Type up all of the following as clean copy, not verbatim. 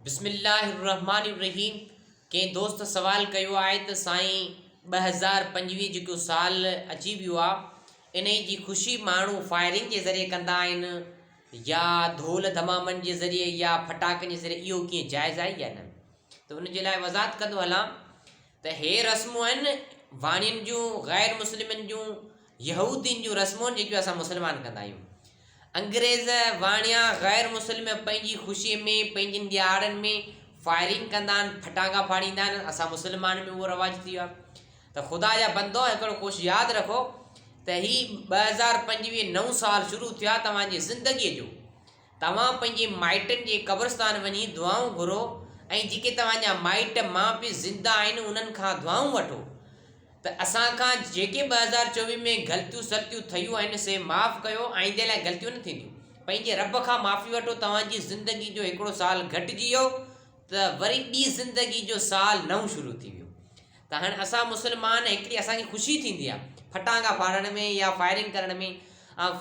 बिस्मिल्लाहिर्रहमानिर्रहीम। कंहिं दोस्त सवाल कयो आहे त साईं 2025 जेको साल अची वियो आहे इन जी ख़ुशी माण्हू फायरिंग जे ज़रिए कंदा आहिनि या ढोल धमामनि जे ज़रिए या फटाकनि जे ज़रिए, इहो कीअं जाइज़ आहे या न? त उन जे लाइ वज़ाहत कंदो हलां त हे रस्मूं आहिनि वाणियुनि जूं, ग़ैर मुस्लिमनि जूं, यहूदीन जूं रस्मूं आहिनि जेकियूं असां मुस्लमान कंदा आहियूं। अंग्रेज़ वाणिया ग़ैर मुस्लिम पंहिंजी ख़ुशीअ में पंहिंजिन ॾियारनि में फायरिंग कंदा आहिनि, फटाका फाड़ींदा आहिनि। असां मुस्लमान में उहो रवाज थी वियो आहे। त ख़ुदा जा बंदो हिकिड़ो कुझु यादि रखो त हीउ 2025 नओं साल शुरू थियो आहे तव्हांजी ज़िंदगीअ जो। तव्हां पंहिंजे माइटनि जे क़ब्रस्तान वञी दुआऊं घुरो ऐं जेके तव्हांजा माइट माउ पीउ ज़िंदा आहिनि उन्हनि खां दुआऊं वठो त असां खां जेके 2024 में ग़लतियूं सलतियूं थियूं आहिनि से माफ़ु कयो, आईंदे लाइ ग़लतियूं न थींदियूं। पंहिंजे रब खां माफ़ी वठो। तव्हांजी ज़िंदगी जो हिकिड़ो साल घटिजी वियो त वरी ॿी ज़िंदगी जो साल नओं शुरू थी वियो। त हाणे असां मुस्लमान हिकिड़ी असांखे ख़ुशी थींदी आहे फटाका फाड़ण में या फायरिंग करण में।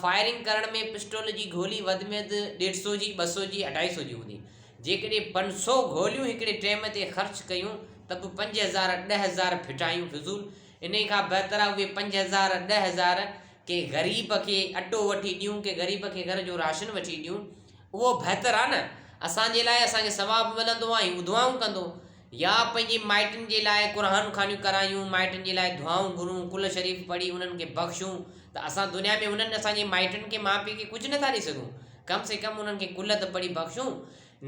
फायरिंग करण में पिस्टोल जी गोली वधि में वधि 150 जी, 200 जी, 250 जी हूंदी। जेकॾहिं 500 गोलियूं हिकिड़े टाइम ते ख़र्च कयूं त बि 5000 10,000 फिटायूं फिज़ूल। इन खां बहितर आहे उहे 5000 10,000 के ग़रीब खे अटो वठी ॾियूं, के ग़रीब खे घर जो राशन वठी ॾियूं, उहो बहितर आहे न। असांजे लाइ असांखे सवाबु मिलंदो आहे ऐं दुआऊं कंदो, या पंहिंजे माइटनि जे लाइ क़ुरान खानियूं करायूं, माइटनि जे लाइ दुआऊं घुरूं, कुल शरीफ़ पढ़ी उन्हनि खे बख़्शूं। त असां दुनिया में उन्हनि असांजे माइटनि खे माउ पीउ खे कुझु नथा ॾेई सघूं, कम से कम उन्हनि खे कुल त पढ़ी बख़्शूं।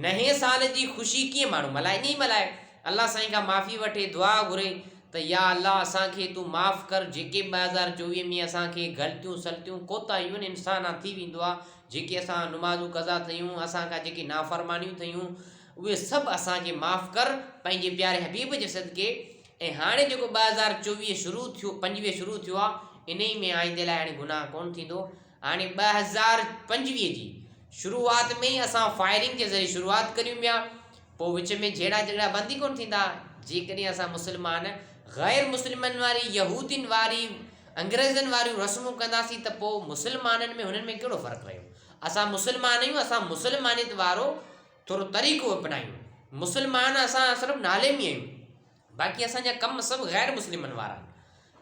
नए साल जी ख़ुशी कीअं माण्हू मल्हाए? ईअं ई मल्हाए। अलाह साईं खां माफ़ी वठे, दुआ घुरे त या अलाह असांखे तूं माफ़ु कर। जेके 2024 में असांखे ग़लतियूं सलतियूं कोताहियूं आहिनि, इंसान थी वेंदो आहे, जेके असां नमाज़ूं कज़ा थियूं, असांखां जेके नाफ़रमानियूं थियूं, उहे सभु असांखे माफ़ु कर पंहिंजे प्यारे हबीब जे सदिके। ऐं हाणे जेको 2024 शुरू थियो, 25 शुरू थियो आहे, इन ई में आईंदे लाइ हाणे गुनाह कोन थींदो। हाणे 2025 जी शुरूआति में ई असां फायरिंग जे ज़रिए शुरूआति करियूं पिया, पोइ विच में जहिड़ा जहिड़ा बंदी कोन थींदा। जेकॾहिं असां मुस्लमान ग़ैर मुस्लिमनि वारी, यहूदीन वारी, अंग्रेज़नि वारियूं रस्मूं कंदासीं त पोइ मुस्लमाननि में हुननि में कहिड़ो फ़र्क़ु रहियो? असां मुस्लमान आहियूं, असां मुस्लमानियत वारो थोरो तरीक़ो अपनायूं। मुस्लमान असां सिर्फ़ु नाले में आहियूं, बाक़ी असांजा कम सभु ग़ैर मुस्लिमनि वारा आहिनि।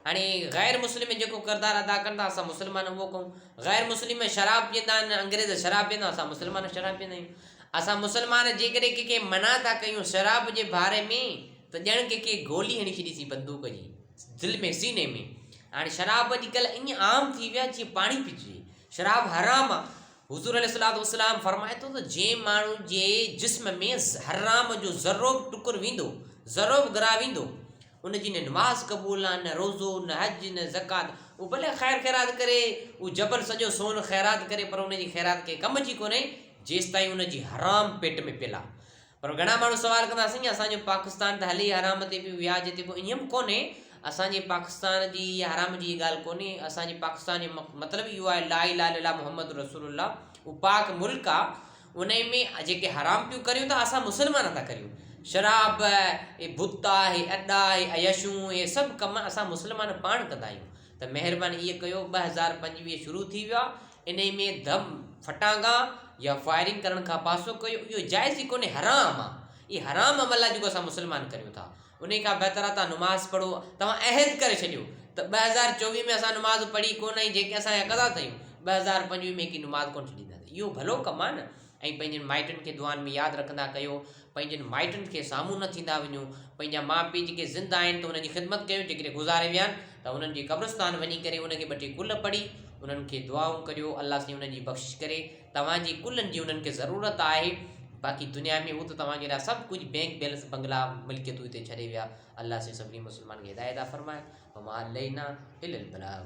हाणे ग़ैर मुस्लिम जेको किरदारु अदा कंदा असां मुस्लमान उहो कयूं। ग़ैर मुस्लिम शराब पीअंदा आहिनि, अंग्रेज़ शराब पीअंदा, असां मुस्लमान शराब पीअंदा आहियूं। असां मुस्लमान जेकॾहिं कंहिंखे मना था कयूं शराब जे बारे में त ॼण कंहिंखे गोली हणी छॾीसीं बंदूक जी दिलि में, सीने में। हाणे शराब अॼुकल्ह ईअं आम थी विया जीअं पाणी पीतिजे। शराब हराम आहे। हुज़ूर अलैहिस्सलाम फरमाए थो त जंहिं माण्हू जे जिस्म में हराम जो ज़रो बि टुकुर वेंदो, ज़रो बि गिरा वेंदो, उनजी न नमाज़ क़बूल आहे, न रोज़ो, न हज, न ज़कात। उहो भले ख़ैर ख़ैरात करे, उहो जबल सॼो सोन ख़ैरात करे, पर उनजी ख़ैरात के कम जी कोन्हे जेसि ताईं उनजी हराम पेट में पियल आहे। पर घणा माण्हू सवाल कंदा साईं असांजो पाकिस्तान त हले हराम ते पियो, व्याज ते पियो। ईअं बि कोन्हे। असांजे पाकिस्तान जी हराम जी ॻाल्हि कोन्हे। असांजे पाकिस्तान जो मतिलबु इहो आहे ला इलाहा इल्लल्लाह मुहम्मद रसूलुल्लाह। उहो पाक मुल्क आहे। उन में जेके हराम पियूं करियूं था असां मुस्लमान था करियूं। शराब, हे बुत आहे, अॾा आहे, अयशूं, इहे सभु कम असां मुस्लमान पाण कंदा आहियूं। त महिरबानी इहे कयो। 2025 शुरू थी वियो आहे, इन में धम फटाका या फायरिंग करण खां पासो कयो। इहो जाइज़ ई कोन्हे, हराम आहे। इहे हराम अमल आहे जेको असां मुस्लमान करियूं था। उन खां बहितर आहे तव्हां नमाज़ पढ़ो। तव्हां अहद करे छॾियो त 2024 में असां नमाज़ पढ़ी कोन आई, जेके असांजा कज़ा थियूं 2025 में की नमाज़ कोन छॾींदासीं। इहो भलो कमु आहे न। ऐं पंहिंजनि माइटनि खे दुआनि में यादि रखंदा कयो। पंहिंजनि माइटनि खे साम्हूं न थींदा वञो। पंहिंजा माउ पीउ जेके ज़िंदा आहिनि त उन्हनि जी ख़िदमत कयो। जेकॾहिं गुज़ारे विया आहिनि त उन्हनि जी क़ब्रस्तान वञी करे उनखे 2 टे कुल पढ़ी उन्हनि खे दुआऊं करियो। अलाह साईं उन्हनि जी बख़्शिश करे। तव्हांजी कुलनि जी उन्हनि खे ज़रूरत आहे। बाक़ी दुनिया में हू त तव्हांजे लाइ सभु कुझु बैंक बैलेंस बंगला मिल्कियतूं हिते छॾे विया। अलाह से सभिनी मुस्लमान खे हिदायत फरमाए। वमा अलैना इल्लल बलाग।